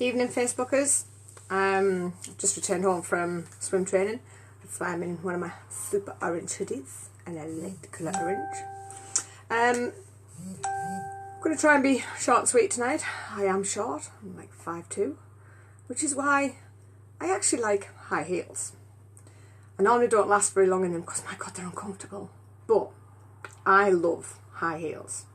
Evening Facebookers. Just returned home from swim training. That's why I'm in one of my super orange hoodies and I like the colour orange. I'm going to try and be short and sweet tonight. I am short, I'm like 5'2", which is why I actually like high heels. I normally don't last very long in them because my god they're uncomfortable, but I love high heels.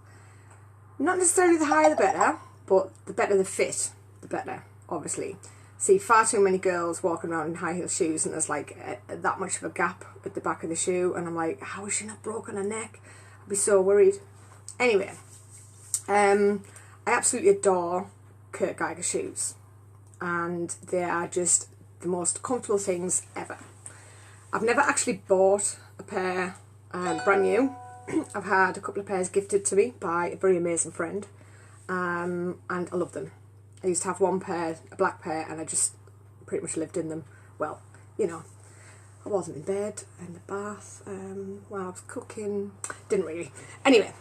Not necessarily the higher the better, but the better the fit, the better, obviously. See far too many girls walking around in high heel shoes and there's like that much of a gap at the back of the shoe and I'm like, how has she not broken her neck? I'd be so worried. Anyway, I absolutely adore Kurt Geiger shoes and they are just the most comfortable things ever. I've never actually bought a pair brand new. I've had a couple of pairs gifted to me by a very amazing friend and I love them. I used to have one pair, a black pair, and I just pretty much lived in them. Well, you know, I wasn't in bed, in the bath, while I was cooking, didn't really. Anyway,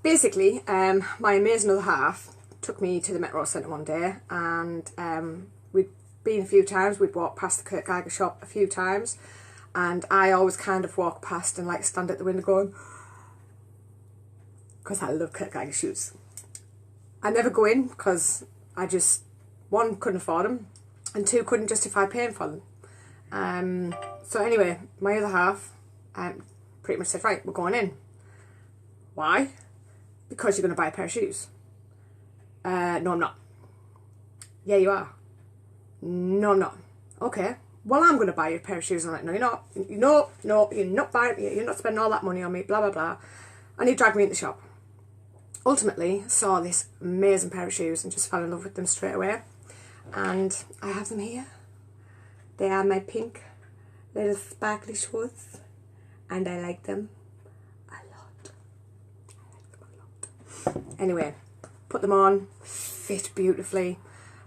basically, my amazing other half took me to the Metro Centre one day and we'd been a few times, we'd walked past the Kurt Geiger shop a few times and I always kind of walk past and like stand at the window going, because I love Kurt Geiger shoes. I never go in because I just, one, couldn't afford them, and two, couldn't justify paying for them. So anyway, my other half pretty much said, right, we're going in. Why? Because you're going to buy a pair of shoes. No, I'm not. Yeah, you are. No, I'm not. Okay. Well, I'm going to buy you a pair of shoes. I'm like, no, you're not. No, you're not buying. You're not spending all that money on me. Blah blah blah. And he dragged me in the shop. Ultimately, saw this amazing pair of shoes and just fell in love with them straight away. And I have them here. They are my pink little sparkly shoes. And I like them a lot. I like them a lot. Anyway, put them on, fit beautifully.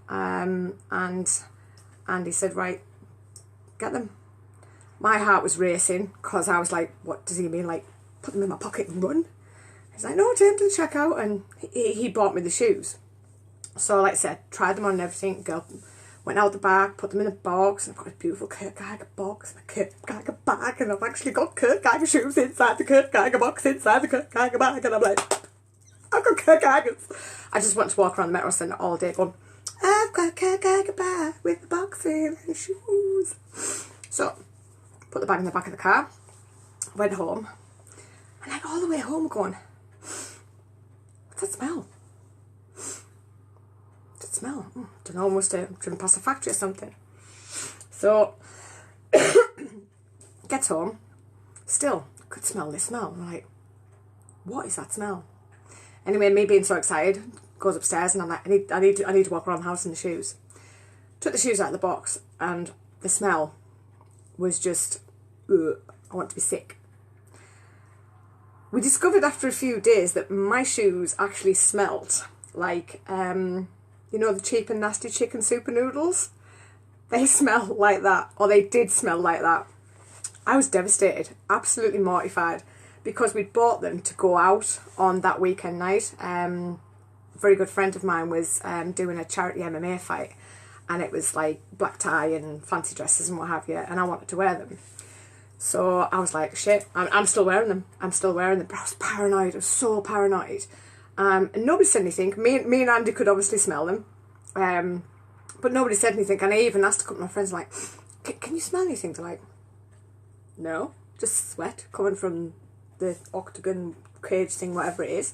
And Andy said, right, get them. My heart was racing because I was like, what does he mean? Like, put them in my pocket and run? He's like, no, take them to the checkout, and he bought me the shoes. So, like I said, tried them on and everything. Girl went out the back, put them in a box, and I've got a beautiful Kurt Geiger box and a Kurt Geiger bag, and I've actually got Kurt Geiger shoes inside the Kurt Geiger box, inside the Kurt Geiger bag, and I'm like, I've got Kurt Geigers. I just want to walk around the Metro Centre all day going, I've got a Kurt Geiger bag with the box in and shoes. So, put the bag in the back of the car, went home, and like all the way home going, what's that smell? What's that smell? Don't know, must have driven past a factory or something. So, gets home, still could smell this smell. I'm like, what is that smell? Anyway, me being so excited, goes upstairs and I'm like, I need to walk around the house in the shoes. Took the shoes out of the box and the smell was just, ugh, I want to be sick. We discovered after a few days that my shoes actually smelt like, you know, the cheap and nasty chicken super noodles? They smell like that, or they did smell like that. I was devastated, absolutely mortified, because we'd bought them to go out on that weekend night. A very good friend of mine was doing a charity MMA fight, and it was like black tie and fancy dresses and what have you, and I wanted to wear them. So I was like, shit, I'm still wearing them. I'm still wearing them. But I was paranoid. I was so paranoid. And nobody said anything. Me and Andy could obviously smell them. But nobody said anything. And I even asked a couple of my friends, like, can you smell anything? They're like, no, just sweat coming from the octagon cage thing, whatever it is.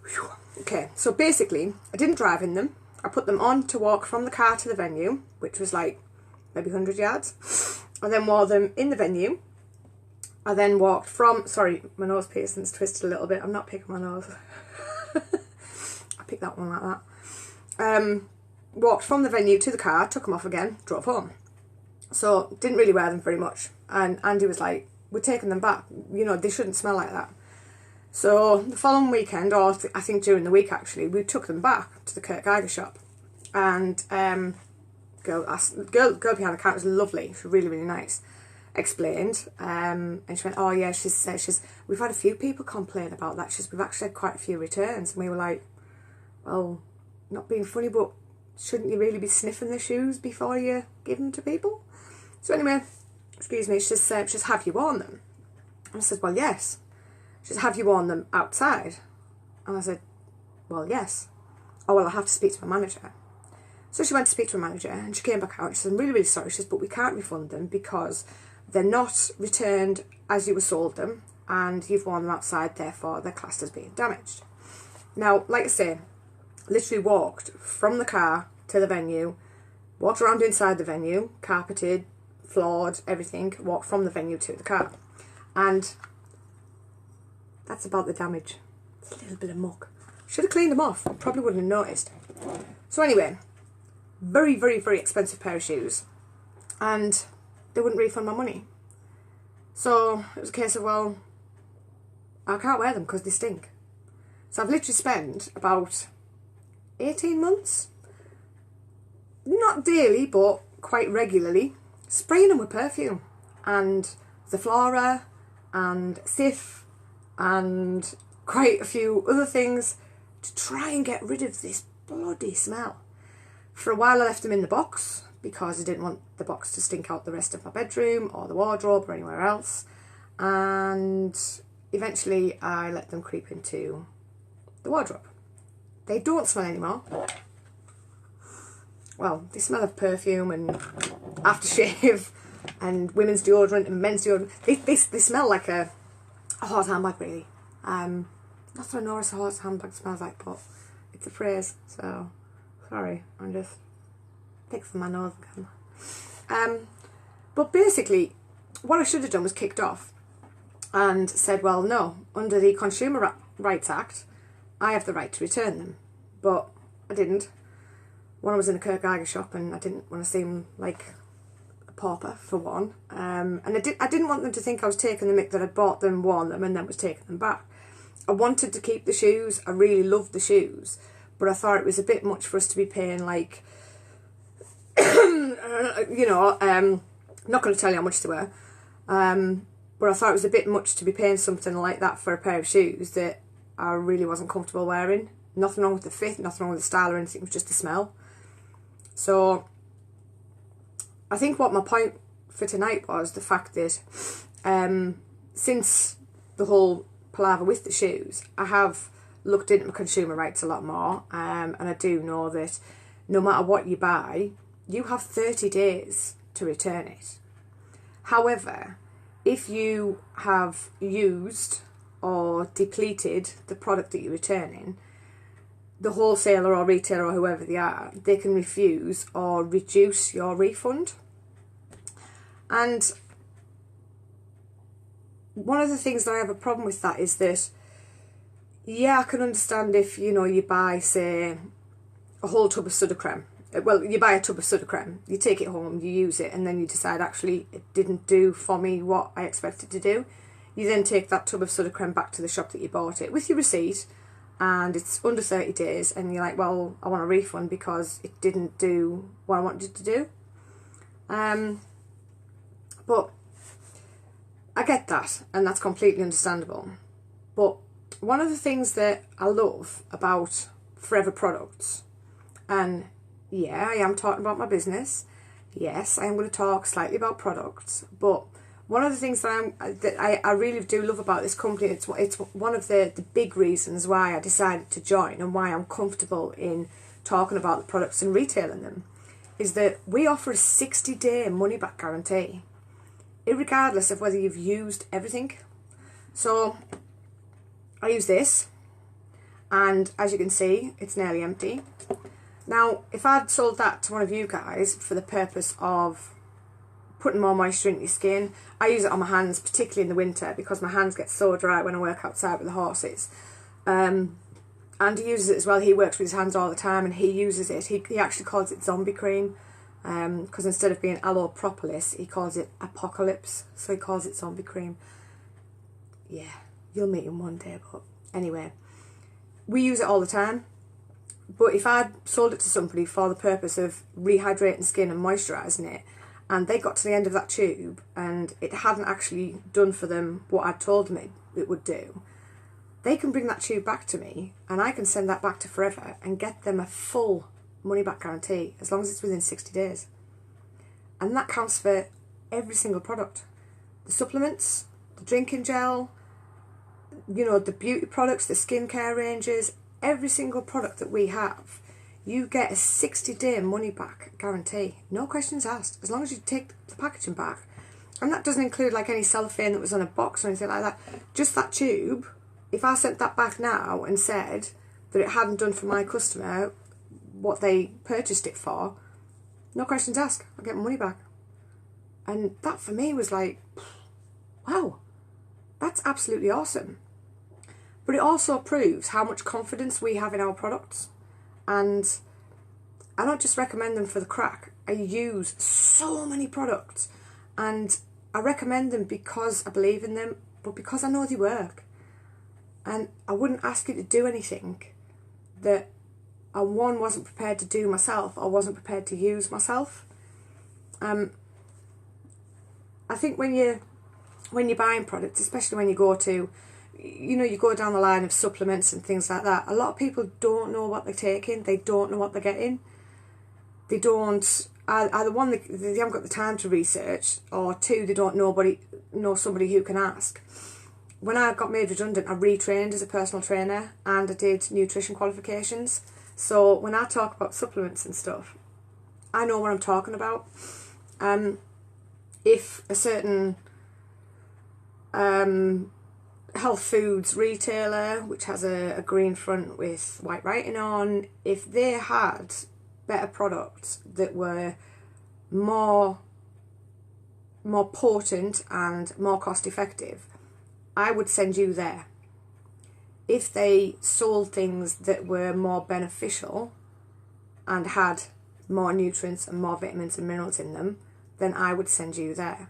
Whew. Okay, so basically, I didn't drive in them. I put them on to walk from the car to the venue, which was like maybe 100 yards. I then wore them in the venue. I then walked from, sorry, my nose piercing's twisted a little bit. I'm not picking my nose. I picked that one like that. Walked from the venue to the car, took them off again, drove home. So, didn't really wear them very much. And Andy was like, we're taking them back. You know, they shouldn't smell like that. So, the following weekend, or I think during the week actually, we took them back to the Kurt Geiger shop. And, girl behind the counter was lovely. She was really, really nice. Explained, and she went, oh yeah, we've had a few people complain about that. We've actually had quite a few returns. And we were like, well, not being funny, but shouldn't you really be sniffing the shoes before you give them to people? So anyway, excuse me, she says, have you worn them? And I said, well, yes. She said, have you worn them outside? And I said, well, yes. Oh, well, I have to speak to my manager. So she went to speak to her manager and she came back out and she said, I'm really, really sorry. She says, but we can't refund them because they're not returned as you were sold them and you've worn them outside, therefore they're classed as being damaged. Now, like I say, literally walked from the car to the venue, walked around inside the venue, carpeted, floored, everything, walked from the venue to the car. And that's about the damage. It's a little bit of muck. Should have cleaned them off, probably wouldn't have noticed. So anyway, very, very, very expensive pair of shoes. And they wouldn't refund my money. So it was a case of, well, I can't wear them because they stink. So I've literally spent about 18 months, not daily, but quite regularly, spraying them with perfume. And Zaflora and Sif and quite a few other things to try and get rid of this bloody smell. For a while I left them in the box because I didn't want the box to stink out the rest of my bedroom or the wardrobe or anywhere else. And eventually I let them creep into the wardrobe. They don't smell anymore. Well, they smell of perfume and aftershave and women's deodorant and men's deodorant. They smell like a horse handbag, really. Not that I know what a horse handbag smells like, but it's a phrase, so sorry, I'm just fixing my nose again. But basically, what I should have done was kicked off and said, well, no, under the Consumer Rights Act, I have the right to return them. But I didn't. One, I was in a Kurt Geiger shop and I didn't want to seem like a pauper, for one. And I didn't want them to think I was taking the mick that I'd bought them, worn them, and then was taking them back. I wanted to keep the shoes. I really loved the shoes. But I thought it was a bit much for us to be paying, like, you know, I'm not going to tell you how much they were. But I thought it was a bit much to be paying something like that for a pair of shoes that I really wasn't comfortable wearing. Nothing wrong with the fit, nothing wrong with the style or anything, it was just the smell. So I think what my point for tonight was the fact that since the whole palaver with the shoes, I have looked into consumer rights a lot more, and I do know that no matter what you buy, you have 30 days to return it. However, if you have used or depleted the product that you're returning, the wholesaler or retailer or whoever they are, they can refuse or reduce your refund. And one of the things that I have a problem with that is that, yeah, I can understand if, you know, you buy, say, a whole tub of Sudocrem. Well, you buy a tub of Sudocrem, you take it home, you use it, and then you decide, actually, it didn't do for me what I expected to do. You then take that tub of Sudocrem back to the shop that you bought it with your receipt, and it's under 30 days, and you're like, well, I want a refund because it didn't do what I wanted it to do. But I get that, and that's completely understandable. But one of the things that I love about Forever Products, and yeah, I am talking about my business. Yes, I am going to talk slightly about products, but one of the things that I really do love about this company, it's one of the big reasons why I decided to join and why I'm comfortable in talking about the products and retailing them, is that we offer a 60-day money-back guarantee, irregardless of whether you've used everything. So I use this, and as you can see, it's nearly empty. Now, if I'd sold that to one of you guys for the purpose of putting more moisture into your skin, I use it on my hands, particularly in the winter, because my hands get so dry when I work outside with the horses. And he uses it as well. He works with his hands all the time, and he uses it. He actually calls it zombie cream, because instead of being aloe propolis, he calls it apocalypse, so he calls it zombie cream. Yeah, you'll meet him one day, but anyway, we use it all the time. But if I'd sold it to somebody for the purpose of rehydrating skin and moisturising it, and they got to the end of that tube and it hadn't actually done for them what I'd told them it would do, they can bring that tube back to me and I can send that back to Forever and get them a full money back guarantee as long as it's within 60 days. And that counts for every single product. The supplements, the drinking gel, you know, the beauty products, the skincare ranges, every single product that we have, you get a 60-day money back guarantee. No questions asked, as long as you take the packaging back. And that doesn't include like any cellophane that was on a box or anything like that. Just that tube, if I sent that back now and said that it hadn't done for my customer what they purchased it for, no questions asked, I get my money back. And that for me was like, wow, that's absolutely awesome. But it also proves how much confidence we have in our products. And I don't just recommend them for the crack. I use so many products, and I recommend them because I believe in them, but because I know they work. And I wouldn't ask you to do anything that I, one, wasn't prepared to do myself, or wasn't prepared to use myself. I think when you're buying products, especially when you go to, you know, you go down the line of supplements and things like that, a lot of people don't know what they're taking. They don't know what they're getting. They don't, either one, they haven't got the time to research, or two, they don't know somebody who can ask. When I got made redundant, I retrained as a personal trainer, and I did nutrition qualifications. So when I talk about supplements and stuff, I know what I'm talking about. If a certain health foods retailer, which has a green front with white writing on, if they had better products that were more potent and more cost effective, I would send you there. If they sold things that were more beneficial and had more nutrients and more vitamins and minerals in them, then I would send you there.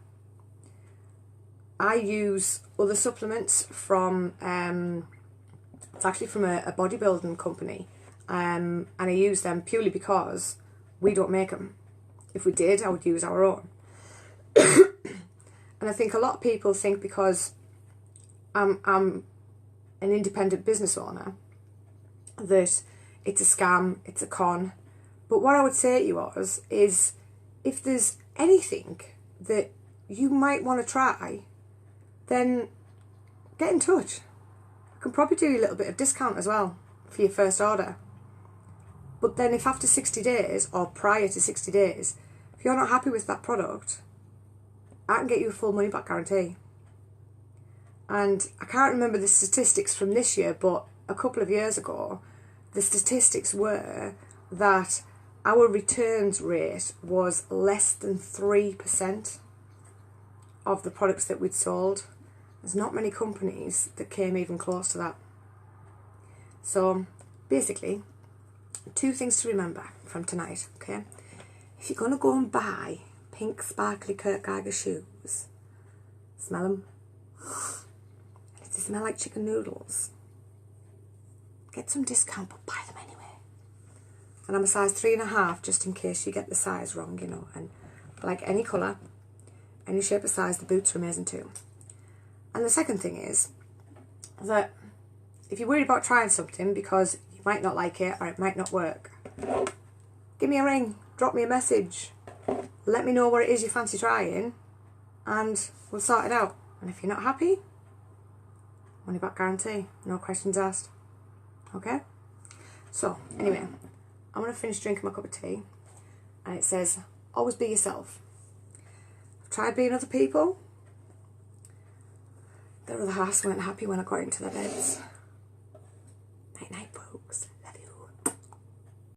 I use other supplements from, it's actually from a bodybuilding company, and I use them purely because we don't make them. If we did, I would use our own. And I think a lot of people think because I'm an independent business owner that it's a scam, it's a con. But what I would say to you is if there's anything that you might want to try, then get in touch. I can probably do you a little bit of discount as well for your first order. But then if after 60 days or prior to 60 days, if you're not happy with that product, I can get you a full money back guarantee. And I can't remember the statistics from this year, but a couple of years ago, the statistics were that our returns rate was less than 3% of the products that we'd sold. There's not many companies that came even close to that. So basically, two things to remember from tonight, okay? If you're going to go and buy pink sparkly Kurt Geiger shoes, smell them. If they smell like chicken noodles, get some discount, but buy them anyway. And I'm a size 3.5, just in case you get the size wrong, you know. And like any colour, any shape or size, the boots are amazing too. And the second thing is that if you're worried about trying something because you might not like it or it might not work, give me a ring, drop me a message, let me know what it is you fancy trying, and we'll sort it out. And if you're not happy, money back guarantee, no questions asked. Okay? So, anyway, I'm going to finish drinking my cup of tea, and it says, always be yourself. I've tried being other people. Their other halves weren't happy when I got into their beds. Night night, folks.